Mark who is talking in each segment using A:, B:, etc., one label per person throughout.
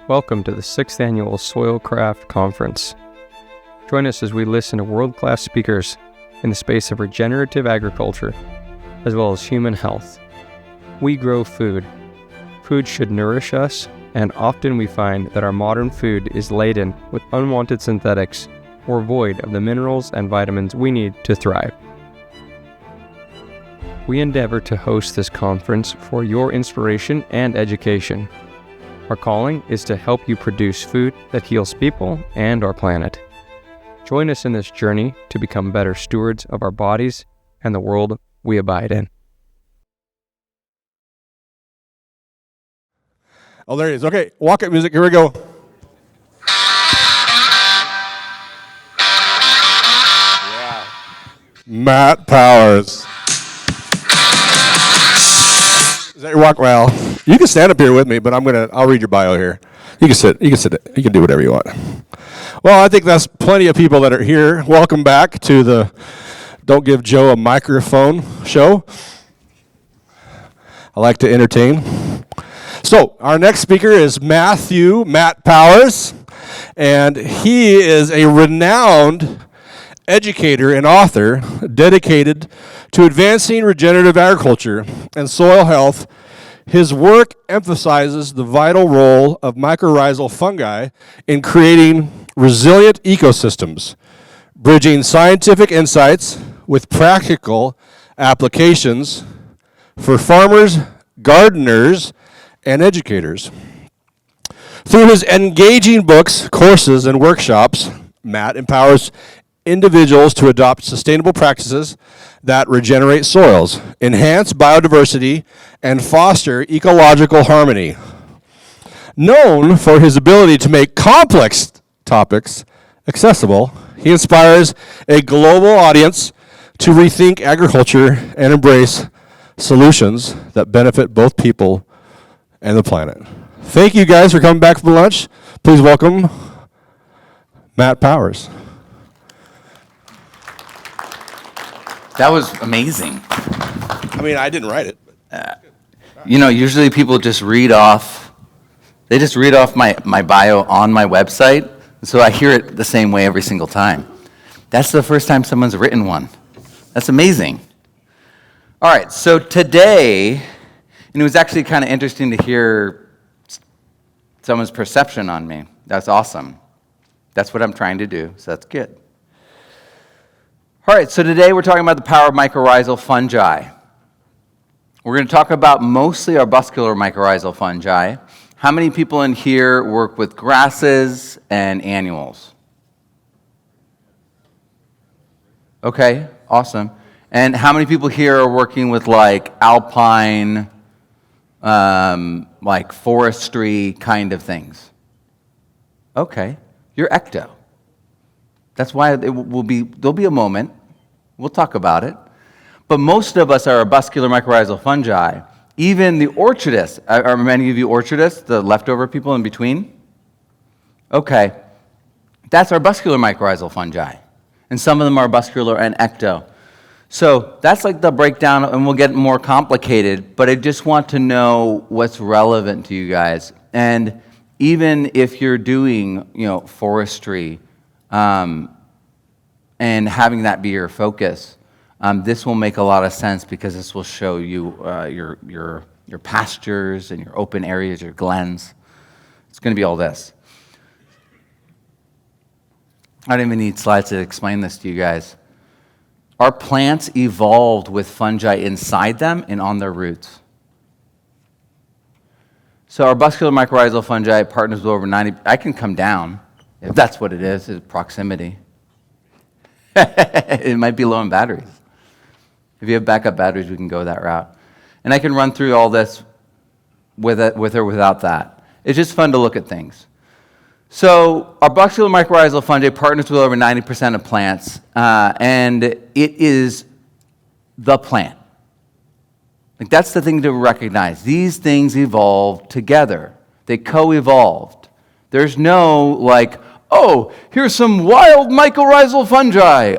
A: Welcome to the 6th Annual Soilcraft Conference. Join us as we listen to world-class speakers in the space of regenerative agriculture, as well as human health. We grow food. Food should nourish us, and often we find that our modern food is laden with unwanted synthetics or void of the minerals and vitamins we need to thrive. We endeavor to host this conference for your inspiration and education. Our calling is to help you produce food that heals people and our planet. Join us in this journey to become better stewards of our bodies and the world we abide in.
B: Oh, there it is. Okay, walk-up music. Here we go. Yeah. Matt Powers. Is that your walk? Well, you can stand up here with me, but I'll read your bio here. You can sit. You can do whatever you want. Well, I think that's plenty of people that are here. Welcome back to the Don't Give Joe a Microphone show. I like to entertain. So, our next speaker is Matt Powers, and he is a renowned educator and author dedicated to advancing regenerative agriculture and soil health. His work emphasizes the vital role of mycorrhizal fungi in creating resilient ecosystems, bridging scientific insights with practical applications for farmers, gardeners, and educators. Through his engaging books, courses, and workshops, Matt empowers individuals to adopt sustainable practices that regenerate soils, enhance biodiversity, and foster ecological harmony. Known for his ability to make complex topics accessible, he inspires a global audience to rethink agriculture and embrace solutions that benefit both people and the planet. Thank you guys for coming back from lunch. Please welcome Matt Powers.
C: That was amazing.
B: I mean, I didn't write it.
C: Usually people just read off my bio on my website, so I hear it the same way every single time. That's the first time someone's written one. That's amazing. All right, so today, and it was actually kind of interesting to hear someone's perception on me. That's awesome. That's what I'm trying to do, so that's good. All right, so today we're talking about the power of mycorrhizal fungi. We're going to talk about mostly arbuscular mycorrhizal fungi. How many people in here work with grasses and annuals? Okay, awesome. And how many people here are working with like alpine, like forestry kind of things? Okay, you're ecto. That's why there'll be a moment. We'll talk about it. But most of us are arbuscular mycorrhizal fungi. Even the orchardists. Are many of you orchardists, the leftover people in between? Okay. That's arbuscular mycorrhizal fungi. And some of them are arbuscular and ecto. So that's like the breakdown, and we'll get more complicated, but I just want to know what's relevant to you guys. And even if you're doing, forestry, and having that be your focus, this will make a lot of sense because this will show you your pastures and your open areas, your glens. It's going to be all this. I don't even need slides to explain this to you guys. Our plants evolved with fungi inside them and on their roots. So arbuscular mycorrhizal fungi partners with over 90. I can come down if that's what it is proximity. It might be low on batteries. If you have backup batteries, we can go that route. And I can run through all this with or without that. It's just fun to look at things. So arbuscular mycorrhizal fungi partners with over 90% of plants, and it is the plant. Like that's the thing to recognize. These things evolved together. They co-evolved. There's no here's some wild mycorrhizal fungi,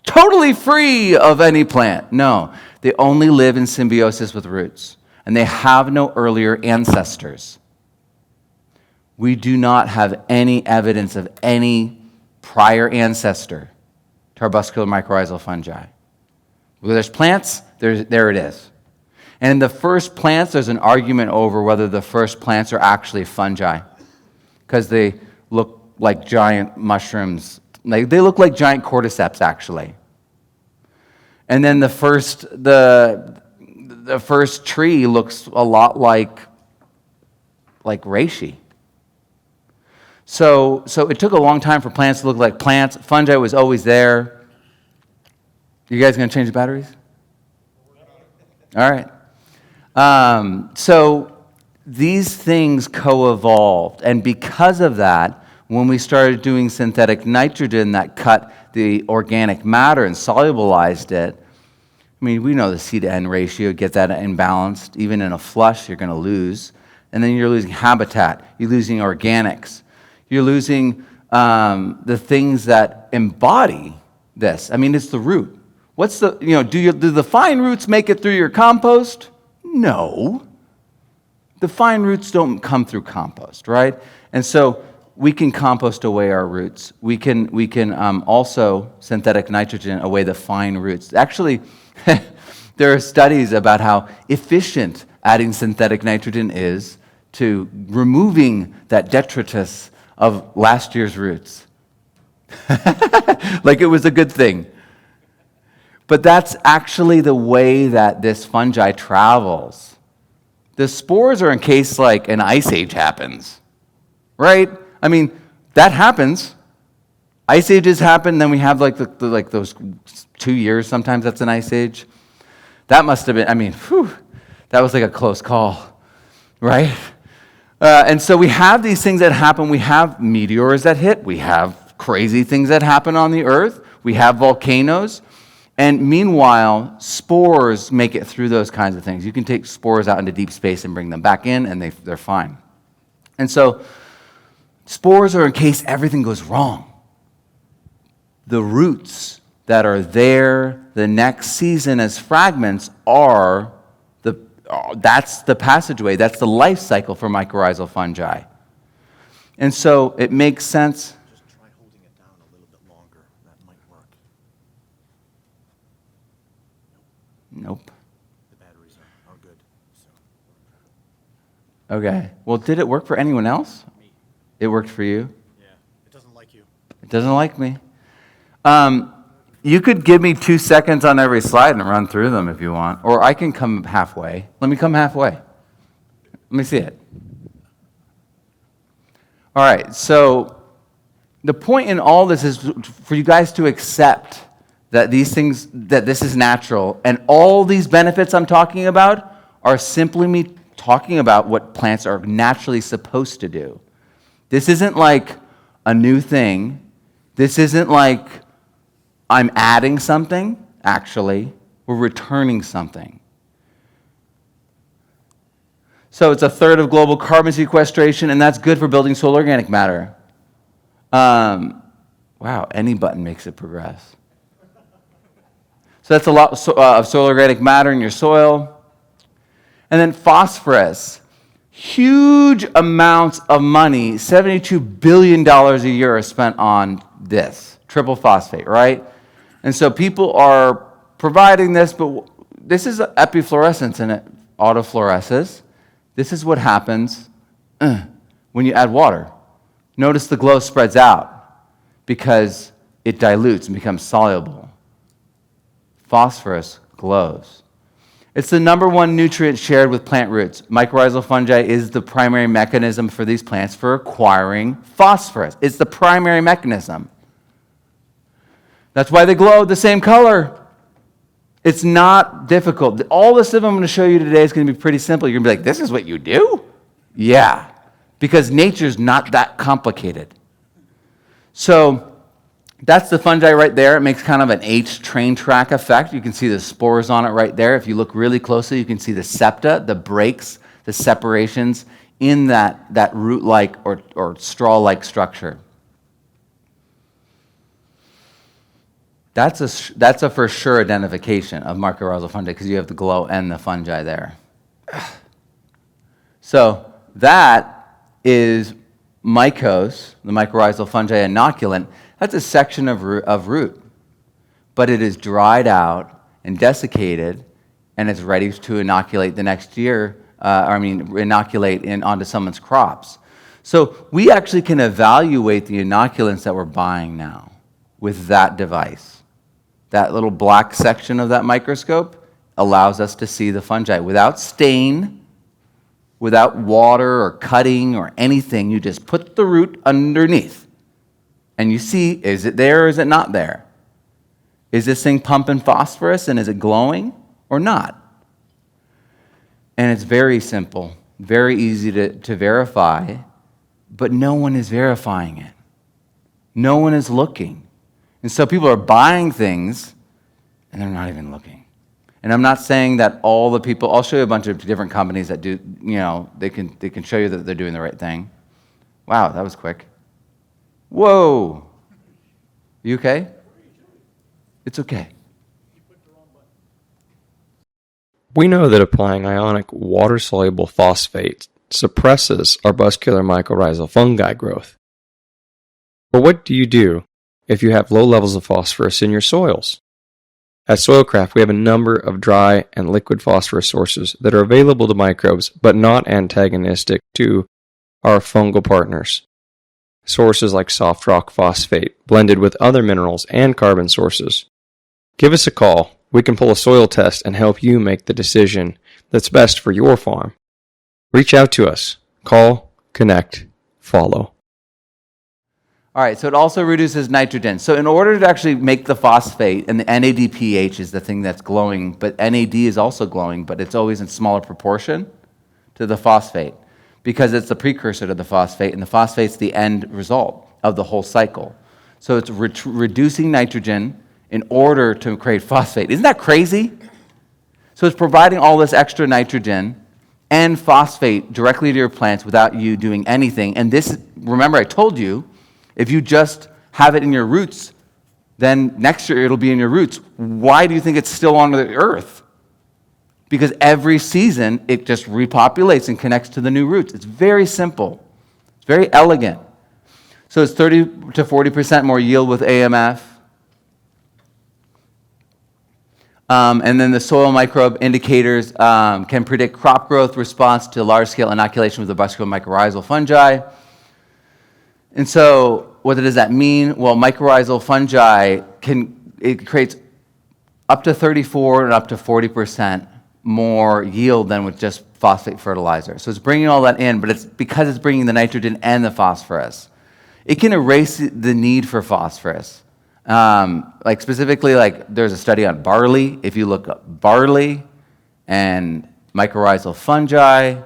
C: totally free of any plant. No, they only live in symbiosis with roots, and they have no earlier ancestors. we do not have any evidence of any prior ancestor to arbuscular mycorrhizal fungi. Where there's plants, there it is. And in the first plants, there's an argument over whether the first plants are actually fungi, because they look like giant mushrooms. They look like giant cordyceps, actually. And then the first tree looks a lot like reishi. So it took a long time for plants to look like plants. Fungi was always there. You guys going to change the batteries? All right. So these things co-evolved. And because of that, when we started doing synthetic nitrogen that cut the organic matter and solubilized it, I mean, we know the C to N ratio, get that imbalanced. Even in a flush, you're going to lose. And then you're losing habitat. You're losing organics. You're losing the things that embody this. I mean, it's the root. What's the, do the fine roots make it through your compost? No. The fine roots don't come through compost, right? And so we can compost away our roots. We can also synthetic nitrogen away the fine roots. Actually, there are studies about how efficient adding synthetic nitrogen is to removing that detritus of last year's roots. Like it was a good thing. But that's actually the way that this fungi travels. The spores are encased like an ice age happens, right? I mean, that happens. Ice ages happen, then we have like those 2 years, sometimes that's an ice age. That must have been, that was like a close call, right? And so we have these things that happen. We have meteors that hit. We have crazy things that happen on the earth. We have volcanoes. And meanwhile, spores make it through those kinds of things. You can take spores out into deep space and bring them back in, and they're fine. And so spores are in case everything goes wrong. The roots that are there the next season as fragments are that's the passageway, that's the life cycle for mycorrhizal fungi. And so it makes sense.
D: Just try holding it down a little bit longer. That might work.
C: Nope.
D: The batteries are good. So.
C: Okay. Well, did it work for anyone else?
D: Me.
C: It worked for you?
D: Yeah. It doesn't like you.
C: It doesn't like me. You could give me 2 seconds on every slide and run through them if you want. Or I can come halfway. Let me come halfway. Let me see it. All right, so the point in all this is for you guys to accept that these things, that this is natural, and all these benefits I'm talking about are simply me talking about what plants are naturally supposed to do. This isn't like a new thing. This isn't like I'm adding something. Actually, we're returning something. So it's a third of global carbon sequestration, and that's good for building soil organic matter. Wow, any button makes it progress. So that's a lot of soil organic matter in your soil. And then phosphorus. Huge amounts of money, $72 billion a year are spent on this, triple phosphate, right? And so people are providing this, but this is epifluorescence and it autofluoresces. This is what happens when you add water. Notice the glow spreads out because it dilutes and becomes soluble. Phosphorus glows. It's the number one nutrient shared with plant roots. Mycorrhizal fungi is the primary mechanism for these plants for acquiring phosphorus. It's the primary mechanism. That's why they glow the same color. It's not difficult. All the stuff I'm going to show you today is going to be pretty simple. You're going to be like, this is what you do? Yeah, because nature's not that complicated. So that's the fungi right there. It makes kind of an H train track effect. You can see the spores on it right there. If you look really closely, you can see the septa, the breaks, the separations in that root-like or straw-like structure. That's a for sure identification of mycorrhizal fungi because you have the glow and the fungi there. So that is mycos, the mycorrhizal fungi inoculant, that's a section of root. But it is dried out and desiccated, and it's ready to inoculate the next year, inoculate onto someone's crops. So we actually can evaluate the inoculants that we're buying now with that device. That little black section of that microscope allows us to see the fungi without stain, without water or cutting or anything. You just put the root underneath, and you see, is it there or is it not there? Is this thing pumping phosphorus, and is it glowing or not? And it's very simple, very easy to verify, but no one is verifying it. No one is looking. And so people are buying things, and they're not even looking. And I'm not saying that all the people, I'll show you a bunch of different companies that do, they can show you that they're doing the right thing. Wow, that was quick. Whoa. You okay? It's okay.
A: We know that applying ionic water-soluble phosphate suppresses arbuscular mycorrhizal fungi growth. But what do you do if you have low levels of phosphorus in your soils? At Soilcraft, we have a number of dry and liquid phosphorus sources that are available to microbes but not antagonistic to our fungal partners. Sources like soft rock phosphate blended with other minerals and carbon sources. Give us a call. We can pull a soil test and help you make the decision that's best for your farm. Reach out to us. Call, connect, follow.
C: All right, so it also reduces nitrogen. So in order to actually make the phosphate, and the NADPH is the thing that's glowing, but NAD is also glowing, but it's always in smaller proportion to the phosphate because it's the precursor to the phosphate, and the phosphate's the end result of the whole cycle. So it's reducing nitrogen in order to create phosphate. Isn't that crazy? So it's providing all this extra nitrogen and phosphate directly to your plants without you doing anything. And this, remember I told you, if you just have it in your roots, then next year it'll be in your roots. Why do you think it's still on the earth? Because every season it just repopulates and connects to the new roots. It's very simple. It's very elegant. So it's 30 to 40% more yield with AMF. And then the soil microbe indicators can predict crop growth response to large-scale inoculation with arbuscular mycorrhizal fungi. And so what does that mean? Well, mycorrhizal fungi creates up to 34 and up to 40% more yield than with just phosphate fertilizer. So it's bringing all that in, but it's because it's bringing the nitrogen and the phosphorus. It can erase the need for phosphorus. Specifically, there's a study on barley. If you look up barley and mycorrhizal fungi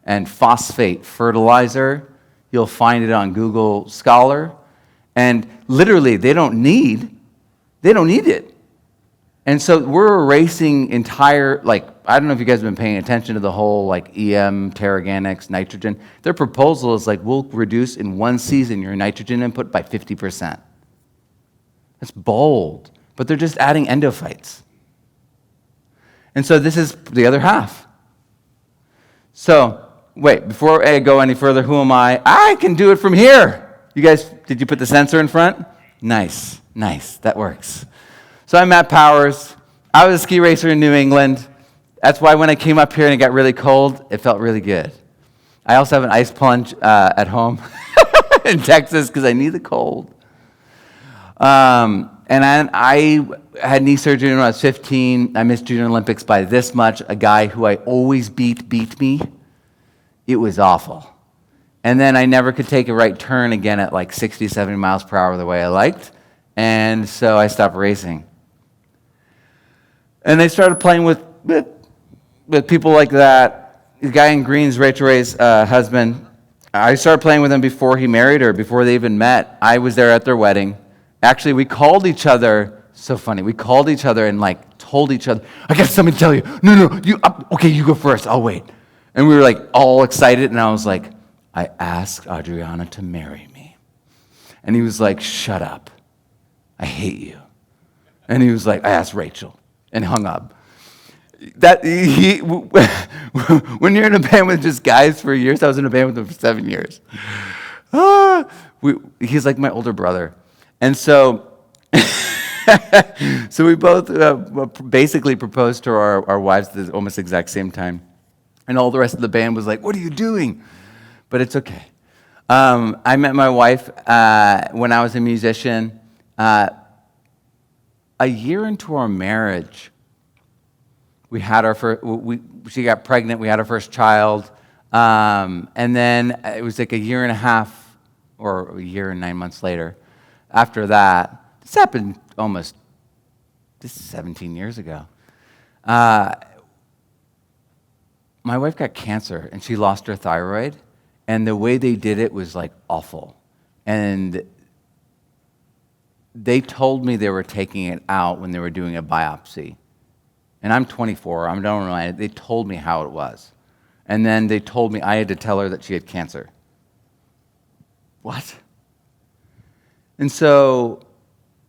C: and phosphate fertilizer, you'll find it on Google Scholar. And literally, they don't need it. And so we're erasing entire, I don't know if you guys have been paying attention to the whole EM, Terraganics, nitrogen. Their proposal is we'll reduce in one season your nitrogen input by 50%. That's bold, but they're just adding endophytes. And so this is the other half. So, wait, before I go any further, who am I? I can do it from here. You guys, did you put the sensor in front? Nice, that works. So I'm Matt Powers. I was a ski racer in New England. That's why when I came up here and it got really cold, it felt really good. I also have an ice plunge at home in Texas because I need the cold. And I had knee surgery when I was 15. I missed Junior Olympics by this much. A guy who I always beat me. It was awful. And then I never could take a right turn again at 60, 70 miles per hour the way I liked. And so I stopped racing. And they started playing with people like that. The guy in green's Rachel Ray's husband. I started playing with him before he married her, before they even met. I was there at their wedding. Actually, we called each other, so funny, we called each other and told each other, I got something to tell you. No, okay, you go first, I'll wait. And we were all excited, and I was like, I asked Adriana to marry me. And he was like, shut up, I hate you. And he was like, I asked Rachel, and hung up. When you're in a band with just guys for years, I was in a band with them for 7 years. He's like my older brother. And so, so we both basically proposed to our wives at the almost exact same time. And all the rest of the band was like, what are you doing? But it's okay. I met my wife when I was a musician. A year into our marriage, we had our first, she got pregnant, we had our first child. And then it was like a year and a half, or a year and 9 months later. After that, this happened this is 17 years ago. My wife got cancer, and she lost her thyroid. And the way they did it was like awful. And they told me they were taking it out when they were doing a biopsy. And I'm 24, I don't know, they told me how it was. And then they told me I had to tell her that she had cancer. What? And so,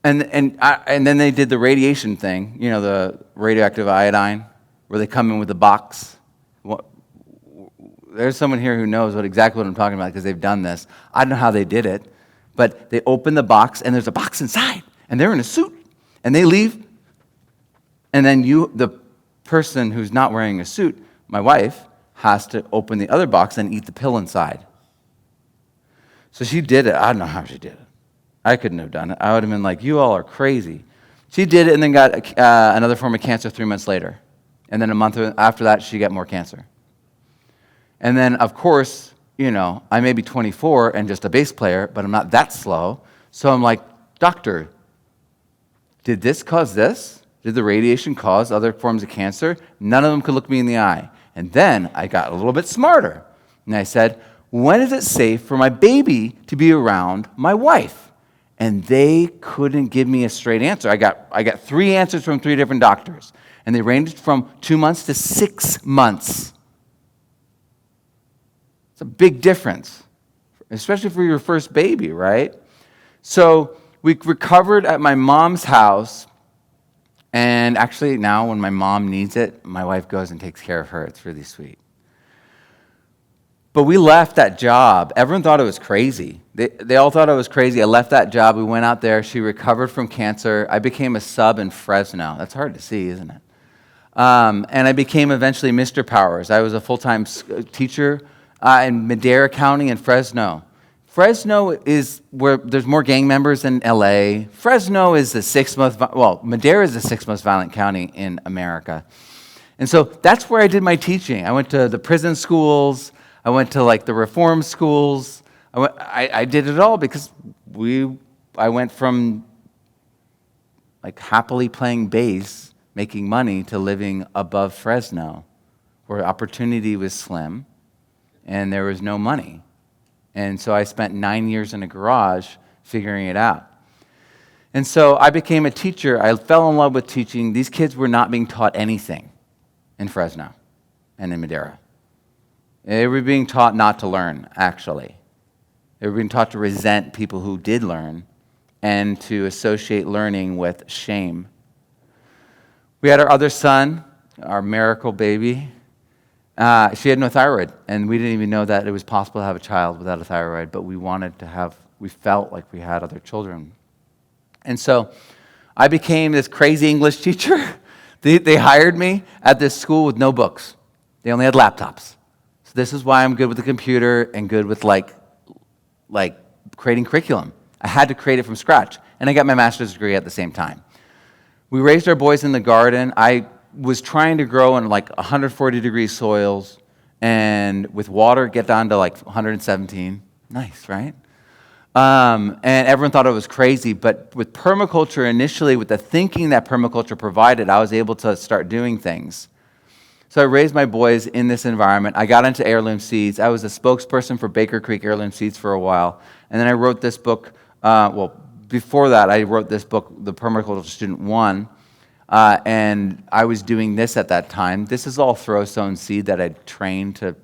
C: and then they did the radiation thing, the radioactive iodine, where they come in with a box. There's someone here who knows exactly what I'm talking about because they've done this. I don't know how they did it, but they open the box and there's a box inside, and they're in a suit, and they leave, and then the person who's not wearing a suit, my wife, has to open the other box and eat the pill inside. So she did it. I don't know how she did it. I couldn't have done it. I would have been like, you all are crazy. She did it and then got another form of cancer 3 months later. And then a month after that, she got more cancer. And then, of course, I may be 24 and just a bass player, but I'm not that slow. So I'm like, doctor, did this cause this? Did the radiation cause other forms of cancer? None of them could look me in the eye. And then I got a little bit smarter. And I said, when is it safe for my baby to be around my wife? And they couldn't give me a straight answer. I got 3 answers from 3 different doctors. And they ranged from 2 months to 6 months. It's a big difference, especially for your first baby, right? So we recovered at my mom's house, and actually now when my mom needs it, my wife goes and takes care of her. It's really sweet. But we left that job. Everyone thought it was crazy. They all thought I was crazy. I left that job. We went out there. She recovered from cancer. I became a sub in Fresno. That's hard to see, isn't it? And I became eventually Mr. Powers. I was a full-time teacher in Madera County in Fresno. Fresno is where there's more gang members than LA. Fresno is the 6th most, Madera is the 6th most violent county in America. And so that's where I did my teaching. I went to the prison schools. I went to the reform schools. I did it all because I went from happily playing bass, making money, to living above Fresno, where opportunity was slim and there was no money. And so I spent 9 years in a garage figuring it out. And so I became a teacher. I fell in love with teaching. These kids were not being taught anything in Fresno and in Madera. They were being taught not to learn, actually. They were being taught to resent people who did learn and to associate learning with shame. We had our other son, our miracle baby. She had no thyroid, and we didn't even know that it was possible to have a child without a thyroid, but we felt like we had other children. And so I became this crazy English teacher. They hired me at this school with no books. They only had laptops. So this is why I'm good with the computer and good with creating curriculum. I had to create it from scratch, and I got my master's degree at the same time. We raised our boys in the garden. I was trying to grow in 140-degree soils, and with water get down to 117. Nice, right? And everyone thought I was crazy, but with permaculture initially, with the thinking that permaculture provided, I was able to start doing things. So I raised my boys in this environment. I got into heirloom seeds. I was a spokesperson for Baker Creek Heirloom Seeds for a while, and then I wrote this book. Before that, I wrote this book, The Permaculture Student 1, and I was doing this at that time. This is all throw-sown seed that I'd trained to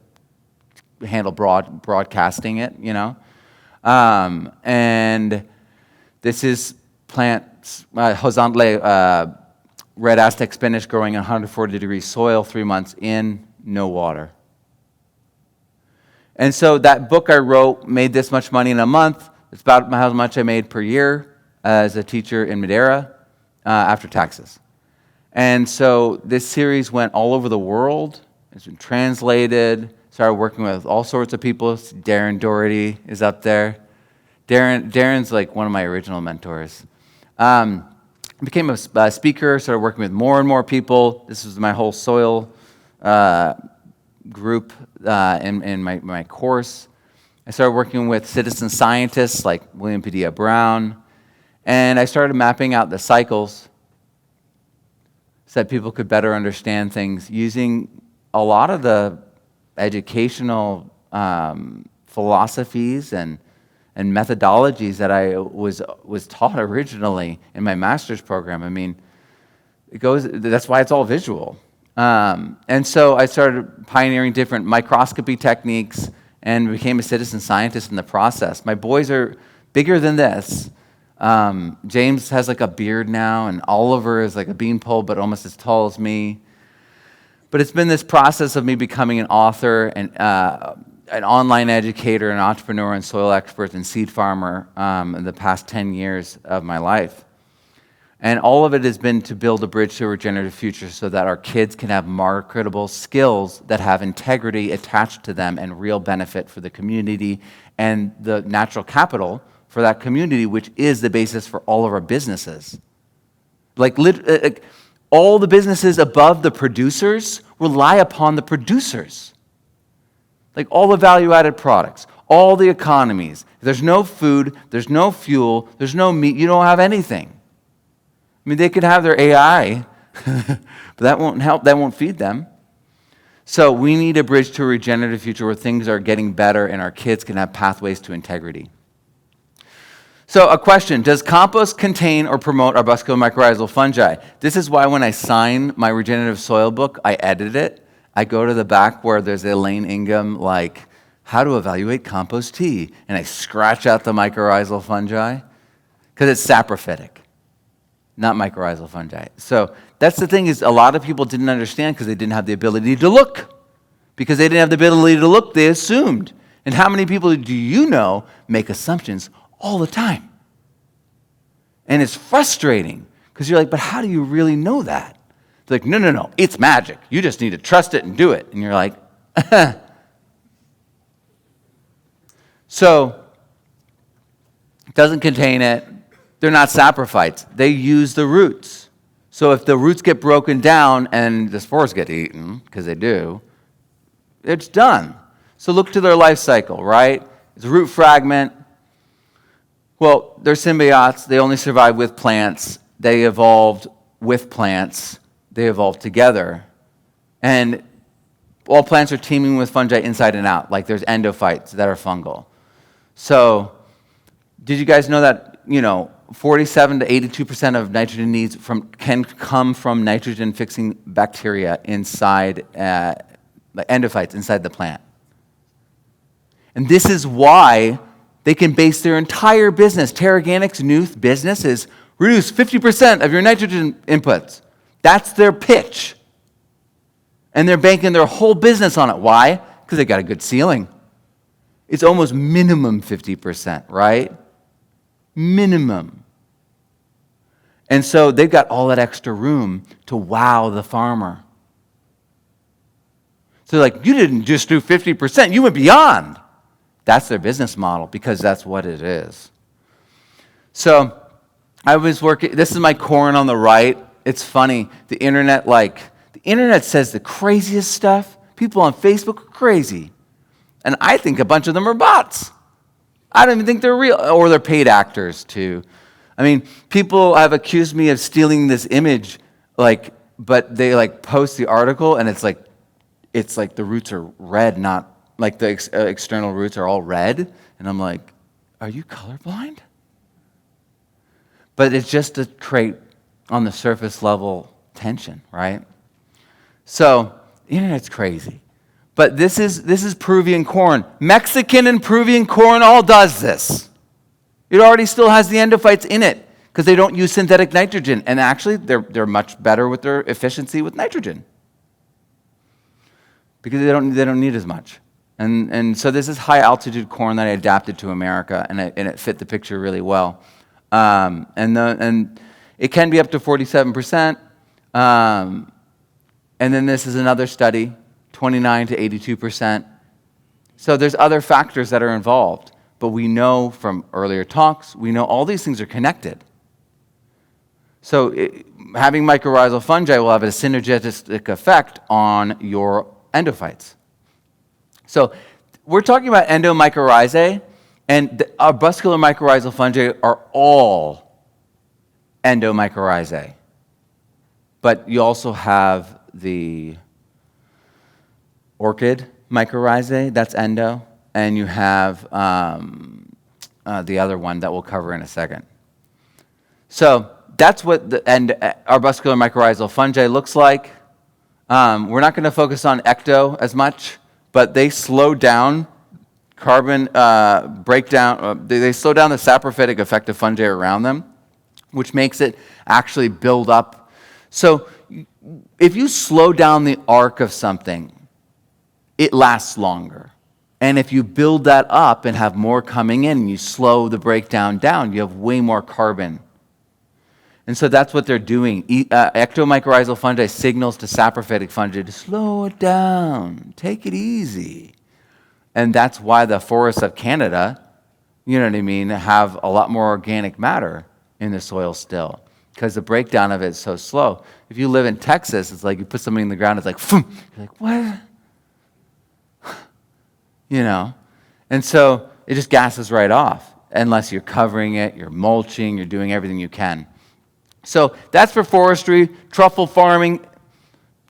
C: handle broadcasting it, and this is plants, horizontally, red Aztec spinach growing in 140-degree soil, 3 months in, no water. And so that book I wrote made this much money in a month. It's about how much I made per year as a teacher in Madeira after taxes. And so this series went all over the world. It's been translated. Started working with all sorts of people. Darren Doherty is up there. Darren's like one of my original mentors. Became a speaker, started working with more and more people. This was my whole soil group in my course. I started working with citizen scientists like William Padilla Brown, and I started mapping out the cycles so that people could better understand things using a lot of the educational philosophies and methodologies that I was taught originally in my master's program. I mean, that's why it's all visual. And so I started pioneering different microscopy techniques and became a citizen scientist in the process. My boys are bigger than this. James has like a beard now, and Oliver is like a beanpole, but almost as tall as me. But it's been this process of me becoming an author and an online educator, an entrepreneur, and soil expert and seed farmer in the past 10 years of my life. And all of it has been to build a bridge to a regenerative future so that our kids can have marketable skills that have integrity attached to them and real benefit for the community and the natural capital for that community, which is the basis for all of our businesses. Like all the businesses above the producers rely upon the producers. Like all the value-added products, all the economies. If there's no food, there's no fuel, there's no meat, you don't have anything. I mean, they could have their AI, but that won't help, that won't feed them. So we need a bridge to a regenerative future where things are getting better and our kids can have pathways to integrity. So a question, does compost contain or promote arbuscular mycorrhizal fungi? This is why when I sign my regenerative soil book, I edit it. I go to the back where there's Elaine Ingham, like, how to evaluate compost tea, and I scratch out the mycorrhizal fungi, because it's saprophytic, not mycorrhizal fungi. So that's the thing, is a lot of people didn't understand because they didn't have the ability to look. Because they didn't have the ability to look, they assumed. And how many people do you know make assumptions all the time? And it's frustrating, because you're like, but how do you really know that? They're like, no, it's magic. You just need to trust it and do it. And you're like, So, it doesn't contain it. They're not saprophytes. They use the roots. So if the roots get broken down and the spores get eaten, because they do, it's done. So look to their life cycle, right? It's a root fragment. Well, they're symbiotes. They only survive with plants. They evolved with plants. They evolved together. And all plants are teeming with fungi inside and out. Like there's endophytes that are fungal. So did you guys know that, 47 to 82% of nitrogen needs can come from nitrogen-fixing bacteria inside, like endophytes inside the plant? And this is why they can base their entire business. Terraganics' new business is reduce 50% of your nitrogen inputs. That's their pitch. And they're banking their whole business on it. Why? Because they got a good ceiling. It's almost minimum 50%, right? Minimum. And so they've got all that extra room to wow the farmer. So like, you didn't just do 50%, you went beyond. That's their business model, because that's what it is. So I was working, this is my corn on the right. It's funny, the internet says the craziest stuff. People on Facebook are crazy. And I think a bunch of them are bots. I don't even think they're real, or they're paid actors too. I mean, people have accused me of stealing this image, but they post the article and it's like the roots are red, not like the external roots are all red. And I'm like, are you colorblind? But it's just to create on the surface level tension, right? So the internet's crazy. But this is Peruvian corn. Mexican and Peruvian corn all does this. It already still has the endophytes in it because they don't use synthetic nitrogen. And actually, they're much better with their efficiency with nitrogen because they don't need as much. And so this is high altitude corn that I adapted to America, and it fit the picture really well. And it can be up to 47%. And then this is another study, 29 to 82%. So there's other factors that are involved. But we know from earlier talks, we know all these things are connected. So having mycorrhizal fungi will have a synergistic effect on your endophytes. So we're talking about endomycorrhizae, and the arbuscular mycorrhizal fungi are all endomycorrhizae. But you also have the orchid mycorrhizae, that's endo, and you have the other one that we'll cover in a second. So that's what the arbuscular mycorrhizal fungi looks like. We're not going to focus on ecto as much, but they slow down carbon breakdown. They slow down the saprophytic effect of fungi around them, which makes it actually build up. So if you slow down the arc of something, it lasts longer. And if you build that up and have more coming in, and you slow the breakdown down, you have way more carbon. And so that's what they're doing. Ectomycorrhizal fungi signals to saprophytic fungi to slow it down, take it easy. And that's why the forests of Canada, you know what I mean, have a lot more organic matter in the soil still, because the breakdown of it is so slow. If you live in Texas, it's like you put something in the ground, it's like, phoom. You're like, what? You know? And so it just gasses right off, unless you're covering it, you're mulching, you're doing everything you can. So that's for forestry, truffle farming.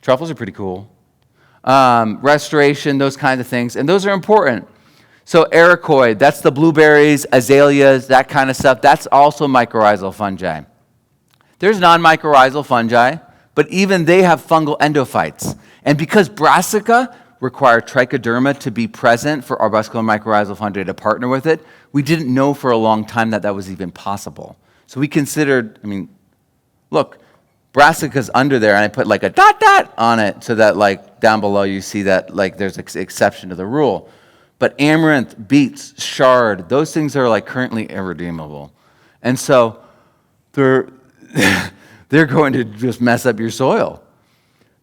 C: Truffles are pretty cool. Restoration, those kinds of things. And those are important. So ericoid, that's the blueberries, azaleas, that kind of stuff. That's also mycorrhizal fungi. There's non-mycorrhizal fungi, but even they have fungal endophytes. And because Brassica require trichoderma to be present for arbuscular mycorrhizal fungi to partner with it, we didn't know for a long time that that was even possible. So we considered, look, Brassica's under there, and I put like a ... on it so that like down below you see that like there's an exception to the rule. But amaranth, beets, chard, those things are like currently irredeemable. And so they're going to just mess up your soil.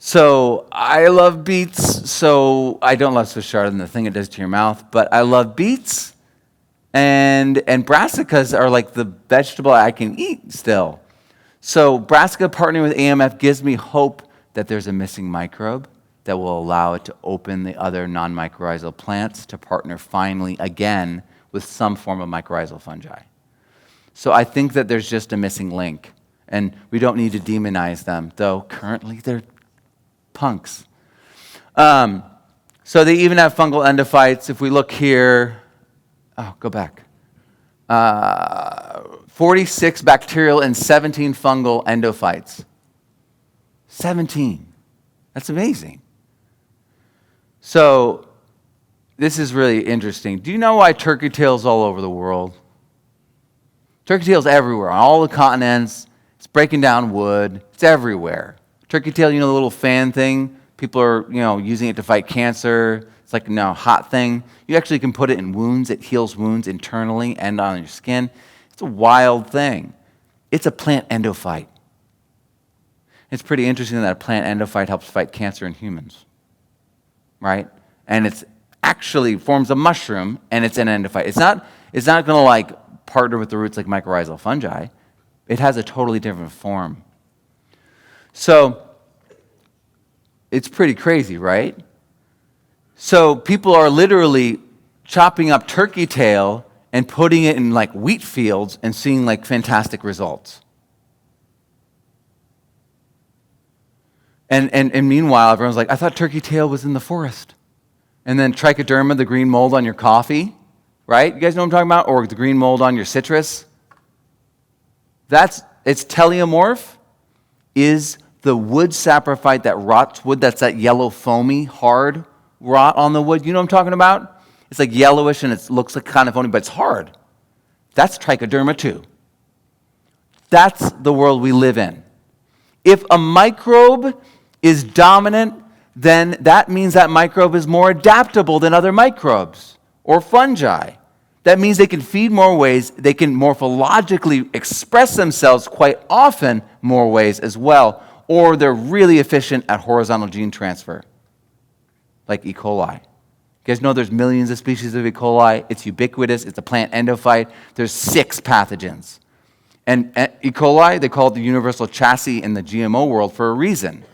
C: So I love beets, so I don't love Swiss chard and the thing it does to your mouth, but I love beets, and brassicas are like the vegetable I can eat still. So Brassica partnering with AMF gives me hope that there's a missing microbe that will allow it to open the other non-mycorrhizal plants to partner finally again with some form of mycorrhizal fungi. So I think that there's just a missing link, and we don't need to demonize them, though currently they're punks. So they even have fungal endophytes. If we look here, go back. 46 bacterial and 17 fungal endophytes. 17. That's amazing. So this is really interesting. Do you know why turkey tail's all over the world? Turkey tail's everywhere, on all the continents. It's breaking down wood. It's everywhere. Turkey tail, the little fan thing. People are, using it to fight cancer. It's like a hot thing. You actually can put it in wounds. It heals wounds internally and on your skin. It's a wild thing. It's a plant endophyte. It's pretty interesting that a plant endophyte helps fight cancer in humans, right? And it's actually forms a mushroom, and it's an endophyte. It's not going to like partner with the roots like mycorrhizal fungi. It has a totally different form. So it's pretty crazy, right? So people are literally chopping up turkey tail and putting it in like wheat fields and seeing like fantastic results. And meanwhile, everyone's like, I thought turkey tail was in the forest. And then trichoderma, the green mold on your coffee, right? You guys know what I'm talking about? Or the green mold on your citrus. It's teleomorph is the wood saprophyte that rots wood. That's that yellow foamy, hard rot on the wood. You know what I'm talking about? It's like yellowish and it looks like kind of foamy, but it's hard. That's trichoderma too. That's the world we live in. If a microbe is dominant, then that means that microbe is more adaptable than other microbes or fungi. That means they can feed more ways, they can morphologically express themselves quite often more ways as well, or they're really efficient at horizontal gene transfer, like E. coli. You guys know there's millions of species of E. coli. It's ubiquitous. It's a plant endophyte. There's 6 pathogens. And E. coli, they call it the universal chassis in the GMO world for a reason,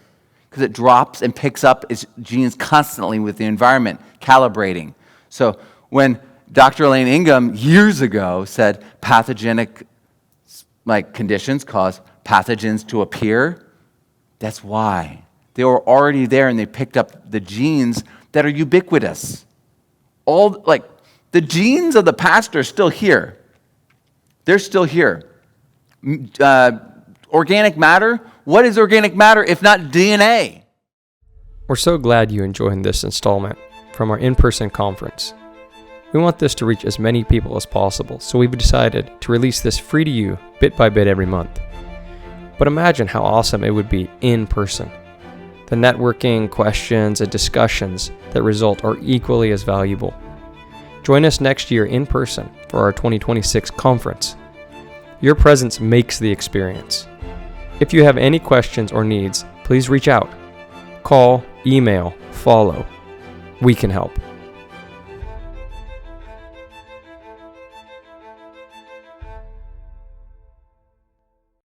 C: because it drops and picks up its genes constantly with the environment, calibrating. So when Dr. Elaine Ingham years ago said pathogenic conditions cause pathogens to appear, that's why. They were already there and they picked up the genes that are ubiquitous. The genes of the past are still here. They're still here. Organic matter, what is organic matter if not DNA?
A: We're so glad you enjoyed this installment from our in-person conference. We want this to reach as many people as possible, so we've decided to release this free to you bit by bit every month. But imagine how awesome it would be in person. The networking, questions, and discussions that result are equally as valuable. Join us next year in person for our 2026 conference. Your presence makes the experience. If you have any questions or needs, please reach out. Call, email, follow. We can help.